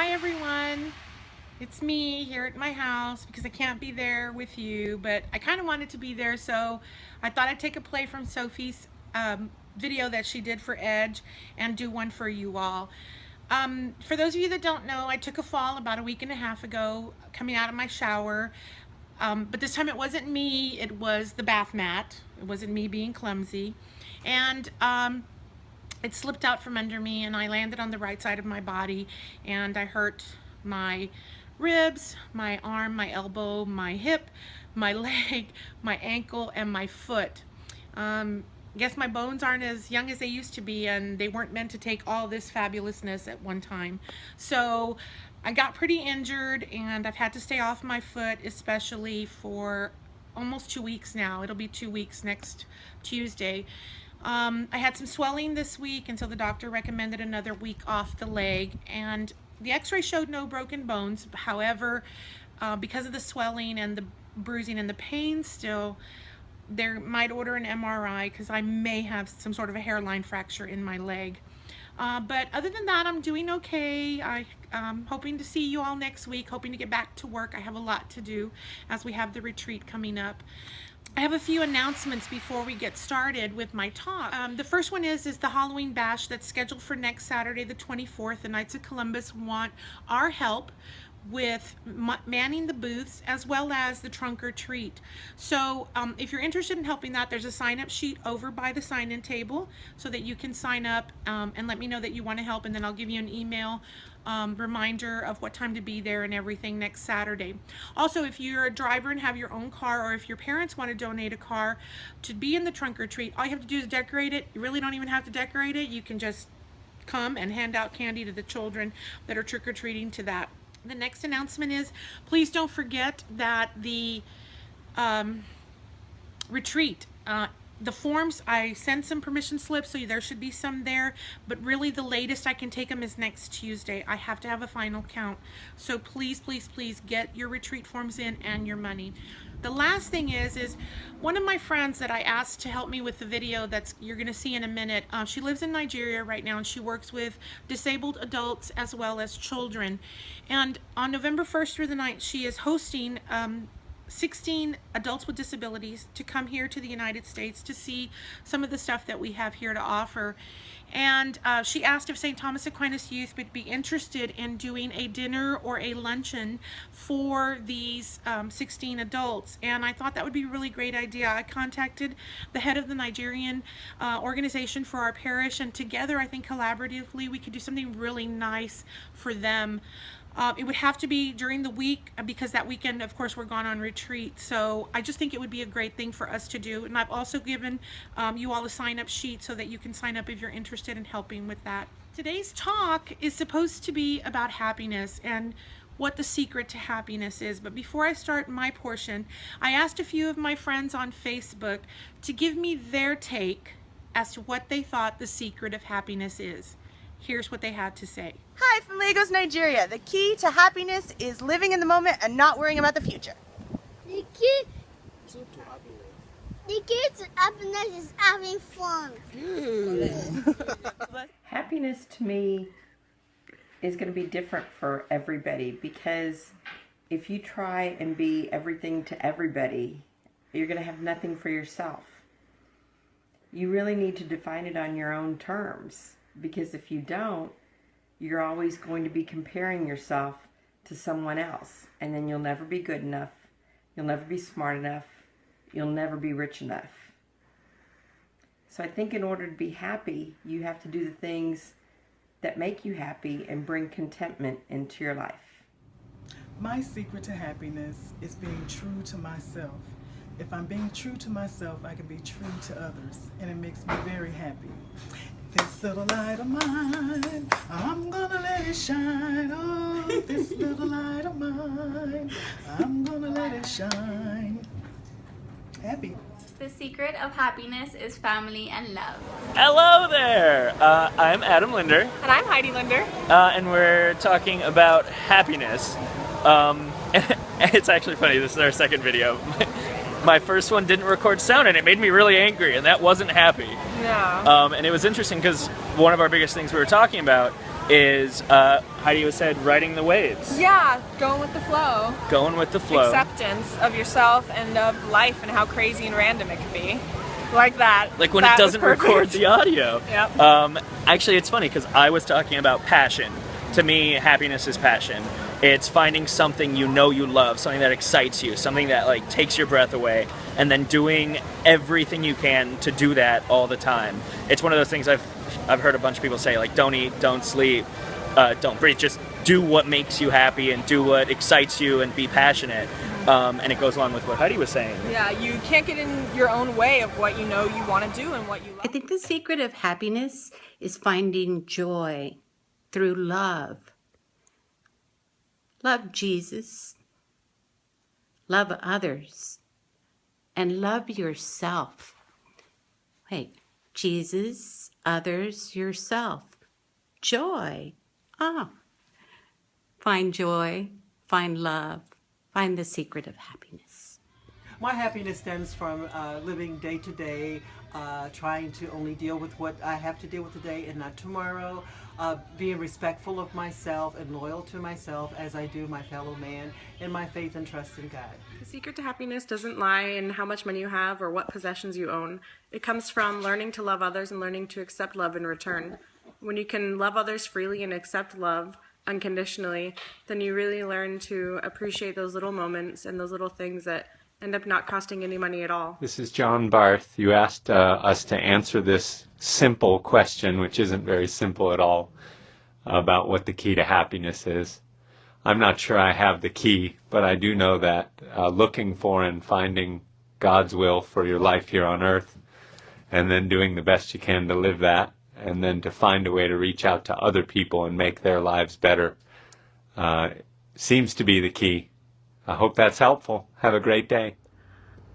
Hi everyone, it's me here at my house because I can't be there with you, but I kind of wanted to be there, so I thought I'd take a play from Sophie's video that she did for Edge and do one for you all. For those of you that don't know, I took a fall about a week and a half ago coming out of my shower, but this time it wasn't me, it was the bath mat. It wasn't me being clumsy, and it slipped out from under me and I landed on the right side of my body and I hurt my ribs, my arm, my elbow, my hip, my leg, my ankle, and my foot. I guess my bones aren't as young as they used to be, and they weren't meant to take all this fabulousness at one time. So I got pretty injured and I've had to stay off my foot, especially for almost 2 weeks now. It'll be 2 weeks next Tuesday. I had some swelling this week until the doctor recommended another week off the leg, and the x-ray showed no broken bones. However, because of the swelling and the bruising and the pain still, they might order an MRI because I may have some sort of a hairline fracture in my leg. But other than that, I'm doing okay. I'm hoping to see you all next week, hoping to get back to work. I have a lot to do as we have the retreat coming up. I have a few announcements before we get started with my talk. The first one is the Halloween Bash that's scheduled for next Saturday, the 24th. The Knights of Columbus want our help with manning the booths as well as the trunk or treat. So if you're interested in helping that, there's a sign-up sheet over by the sign-in table so that you can sign up and let me know that you want to help, and then I'll give you an email reminder of what time to be there and everything next Saturday. Also, if you're a driver and have your own car, or if your parents want to donate a car to be in the trunk or treat, all you have to do is decorate it. You really don't even have to decorate it. You can just come and hand out candy to the children that are trick-or-treating to that. The next announcement is, please don't forget that the retreat, the forms, I sent some permission slips, so there should be some there, but really the latest I can take them is next Tuesday. I have to have a final count. So please, please, please get your retreat forms in and your money. The last thing is one of my friends that I asked to help me with the video that's you're going to see in a minute, she lives in Nigeria right now and she works with disabled adults as well as children. And on November 1st through the 9th, she is hosting 16 adults with disabilities to come here to the United States to see some of the stuff that we have here to offer. And she asked if St. Thomas Aquinas Youth would be interested in doing a dinner or a luncheon for these 16 adults. And I thought that would be a really great idea. I contacted the head of the Nigerian organization for our parish, and together I think collaboratively we could do something really nice for them. It would have to be during the week because that weekend, of course, we're gone on retreat. So I just think it would be a great thing for us to do. And I've also given you all a sign-up sheet so that you can sign up if you're interested in helping with that. Today's talk is supposed to be about happiness and what the secret to happiness is. But before I start my portion, I asked a few of my friends on Facebook to give me their take as to what they thought the secret of happiness is. Here's what they had to say. Hi from Lagos, Nigeria. The key to happiness is living in the moment and not worrying about the future. The key to happiness is having fun. Happiness to me is going to be different for everybody, because if you try and be everything to everybody, you're going to have nothing for yourself. You really need to define it on your own terms, because if you don't, you're always going to be comparing yourself to someone else, and then you'll never be good enough, you'll never be smart enough, you'll never be rich enough. So I think in order to be happy, you have to do the things that make you happy and bring contentment into your life. My secret to happiness is being true to myself. If I'm being true to myself, I can be true to others, and it makes me very happy. This little light of mine, I'm gonna let it shine. Oh, this little light of mine, I'm gonna let it shine. Happy. The secret of happiness is family and love. Hello there! I'm Adam Linder. And I'm Heidi Linder. And we're talking about happiness. And it's actually funny, this is our second video. My first one didn't record sound and it made me really angry, and that wasn't happy. Yeah. And it was interesting because one of our biggest things we were talking about is, Heidi was said, riding the waves. Yeah, going with the flow. Going with the flow. Acceptance of yourself and of life and how crazy and random it can be. Like that. Like when That it was doesn't perfect. record the audio. Yep. Actually, it's funny because I was talking about passion. To me, happiness is passion. It's finding something you know you love, something that excites you, something that like takes your breath away, and then doing everything you can to do that all the time. It's one of those things I've heard a bunch of people say, like, don't eat, don't sleep, don't breathe, just do what makes you happy and do what excites you and be passionate. And it goes along with what Heidi was saying. Yeah, you can't get in your own way of what you know you want to do and what you love. I think the secret of happiness is finding joy through love. Love Jesus, love others, and love yourself. Wait, Jesus, others, yourself. Joy. Find joy, find love, find the secret of happiness. My happiness stems from living day to day, trying to only deal with what I have to deal with today and not tomorrow, being respectful of myself and loyal to myself as I do my fellow man, and my faith and trust in God. The secret to happiness doesn't lie in how much money you have or what possessions you own. It comes from learning to love others and learning to accept love in return. When you can love others freely and accept love unconditionally, then you really learn to appreciate those little moments and those little things that end up not costing any money at all. This is John Barth. You asked us to answer this simple question, which isn't very simple at all, about what the key to happiness is. I'm not sure I have the key, but I do know that looking for and finding God's will for your life here on earth, and then doing the best you can to live that, and then to find a way to reach out to other people and make their lives better, seems to be the key. I hope that's helpful. Have a great day.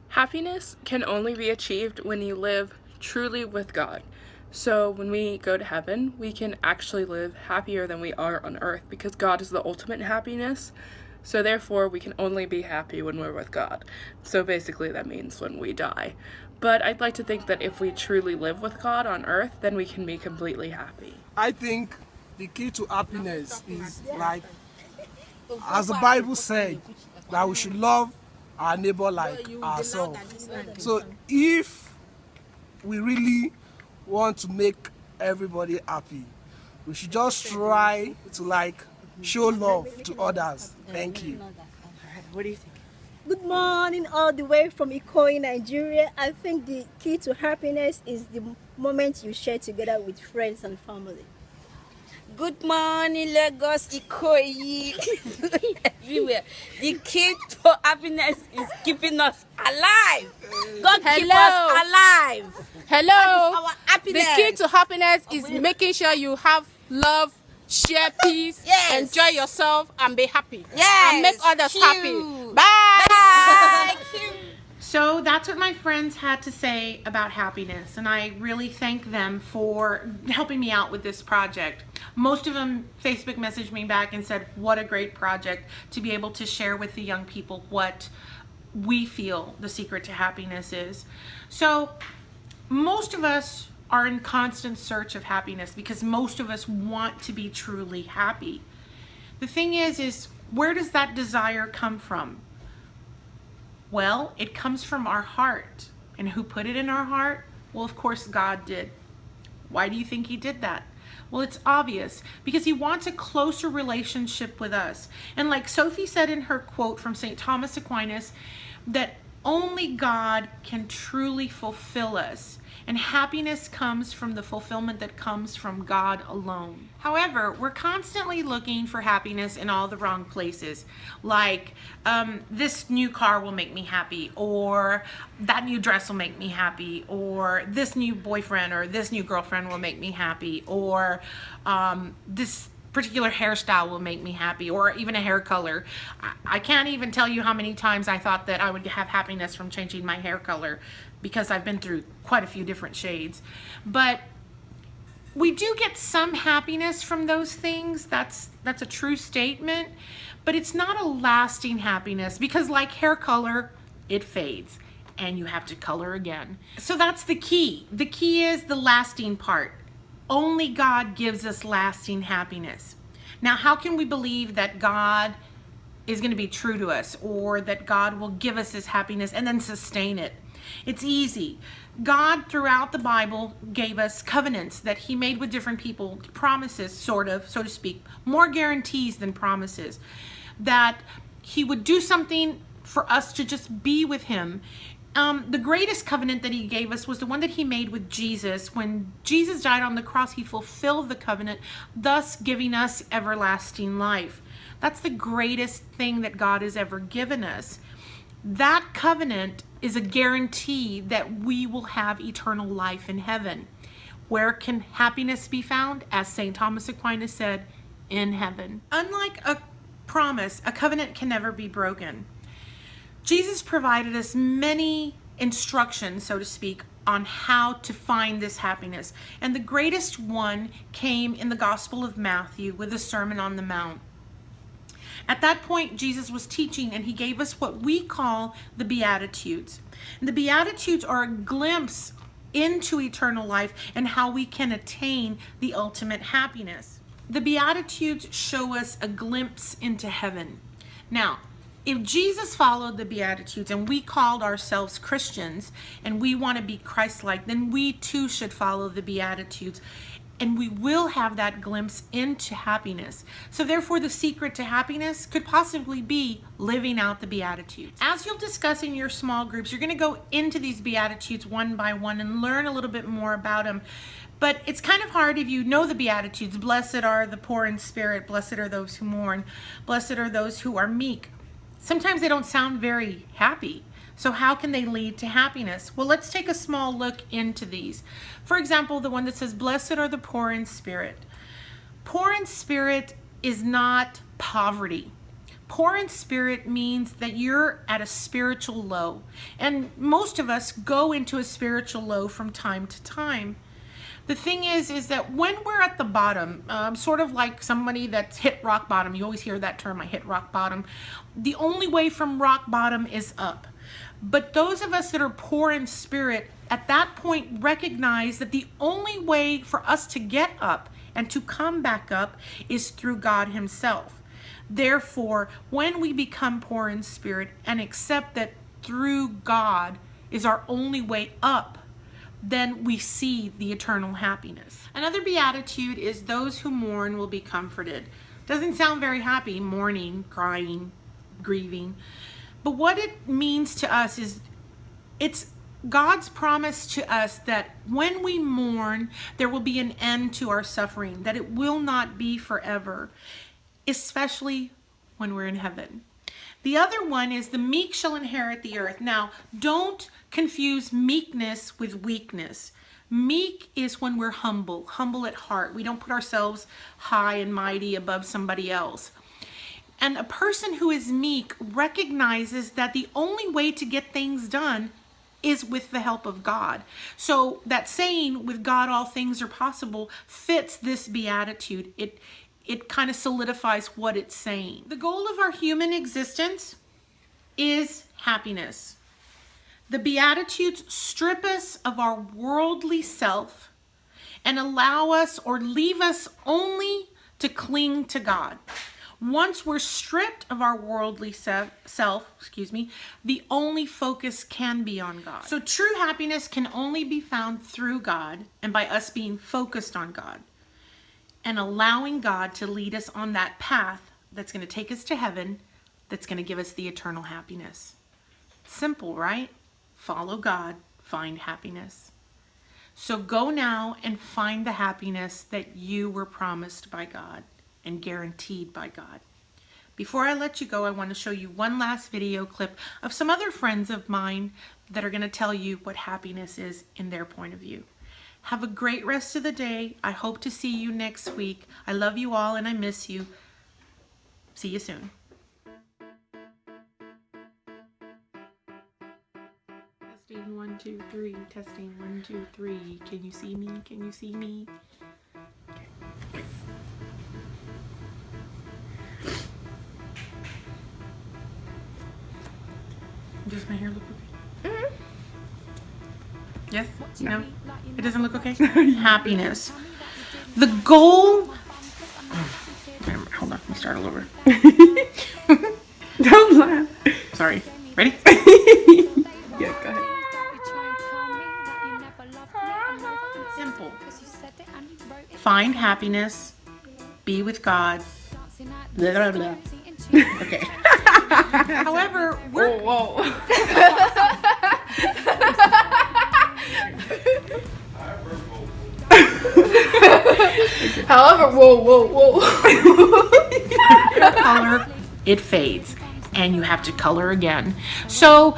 Happiness can only be achieved when you live truly with God. So when we go to heaven, we can actually live happier than we are on earth because God is the ultimate happiness. So therefore, we can only be happy when we're with God. So basically that means when we die. But I'd like to think that if we truly live with God on earth, then we can be completely happy. I think the key to happiness is, like, as the Bible said, that we should love our neighbor like ourselves. So if we really want to make everybody happy, we should just try to, like, show love to others. Thank you. What do you think? Good morning, all the way from Ikoyi, Nigeria. I think the key to happiness is the moment you share together with friends and family. Good morning, Lagos, Ikoyi, everywhere. The key to happiness is keeping us alive. God keep us alive. Hello. That is our happiness. The key to happiness is making sure you have love, share peace, enjoy yourself, and be happy. Yes. And make others happy. Bye. Bye. So that's what my friends had to say about happiness, and I really thank them for helping me out with this project. Most of them Facebook messaged me back and said, what a great project to be able to share with the young people what we feel the secret to happiness is. So most of us are in constant search of happiness because most of us want to be truly happy. The thing is where does that desire come from? Well, it comes from our heart. And who put it in our heart? Well, of course, God did. Why do you think he did that? Well, it's obvious, because he wants a closer relationship with us. And like Sophie said in her quote from St. Thomas Aquinas, that only God can truly fulfill us. And happiness comes from the fulfillment that comes from God alone. However, we're constantly looking for happiness in all the wrong places. Like, this new car will make me happy, or that new dress will make me happy, or this new boyfriend or this new girlfriend will make me happy, or this particular hairstyle will make me happy, or even a hair color. I can't even tell you how many times I thought that I would have happiness from changing my hair color, because I've been through quite a few different shades. But we do get some happiness from those things. That's a true statement, but it's not a lasting happiness, because like hair color, it fades and you have to color again. So that's the key. The key is the lasting part. only God gives us lasting happiness. Now, how can we believe that God is going to be true to us, or that God will give us his happiness and then sustain it? It's easy. God, throughout the Bible, gave us covenants that he made with different people, promises, sort of, so to speak, more guarantees than promises, that he would do something for us to just be with him. The greatest covenant that he gave us was the one that he made with Jesus. When Jesus died on the cross, he fulfilled the covenant, thus giving us everlasting life. That's the greatest thing that God has ever given us. That covenant is a guarantee that we will have eternal life in heaven. Where can happiness be found? As St. Thomas Aquinas said, in heaven. Unlike a promise, a covenant can never be broken. Jesus provided us many instructions, so to speak, on how to find this happiness. And the greatest one came in the Gospel of Matthew with the Sermon on the Mount. At that point, Jesus was teaching, and he gave us what we call the beatitudes. And the beatitudes are a glimpse into eternal life and how we can attain the ultimate happiness. The beatitudes show us a glimpse into heaven. Now, if Jesus followed the beatitudes and we called ourselves Christians and we want to be Christ-like, then we too should follow the beatitudes, and we will have that glimpse into happiness. So therefore, the secret to happiness could possibly be living out the beatitudes. As you'll discuss in your small groups, you're going to go into these beatitudes one by one and learn a little bit more about them. But it's kind of hard if you know the beatitudes. Blessed are the poor in spirit, blessed are those who mourn, blessed are those who are meek. Sometimes they don't sound very happy. So how can they lead to happiness? Well, let's take a small look into these. For example, the one that says, blessed are the poor in spirit. Poor in spirit is not poverty. Poor in spirit means that you're at a spiritual low. And most of us go into a spiritual low from time to time. The thing is that when we're at the bottom, sort of like somebody that's hit rock bottom, you always hear that term, I hit rock bottom. The only way from rock bottom is up. But those of us that are poor in spirit, at that point recognize that the only way for us to get up and to come back up is through God himself. Therefore, when we become poor in spirit and accept that through God is our only way up, then we see the eternal happiness. Another beatitude is those who mourn will be comforted. Doesn't sound very happy, mourning, crying, grieving. But what it means to us is it's God's promise to us that when we mourn, there will be an end to our suffering, that it will not be forever, especially when we're in heaven. The other one is the meek shall inherit the earth. Now, don't confuse meekness with weakness. Meek is when we're humble at heart. We don't put ourselves high and mighty above somebody else. And a person who is meek recognizes that the only way to get things done is with the help of God. So that saying, with God all things are possible, fits this beatitude. It kind of solidifies what it's saying. The goal of our human existence is happiness. The Beatitudes strip us of our worldly self and allow us or leave us only to cling to God. Once we're stripped of our worldly self, the only focus can be on God. So true happiness can only be found through God and by us being focused on God and allowing God to lead us on that path that's going to take us to heaven, that's going to give us the eternal happiness. Simple, right? Follow God, find happiness. So go now and find the happiness that you were promised by God and guaranteed by God. Before I let you go, I want to show you one last video clip of some other friends of mine that are going to tell you what happiness is in their point of view. Have a great rest of the day. I hope to see you next week. I love you all and I miss you. See you soon. Testing 1, 2, 3. Testing 1, 2, 3. Can you see me? Can you see me? Okay. Does my hair look okay? Mm-hmm. Yes? No? It doesn't look okay? Happiness. The goal. Hold on, let me start all over. Don't laugh. Sorry. Ready? Yeah, go ahead. Simple. Find happiness. Be with God. Blah, blah, blah. Okay. However, we're. Whoa. However, whoa. Color, it fades, and you have to color again. So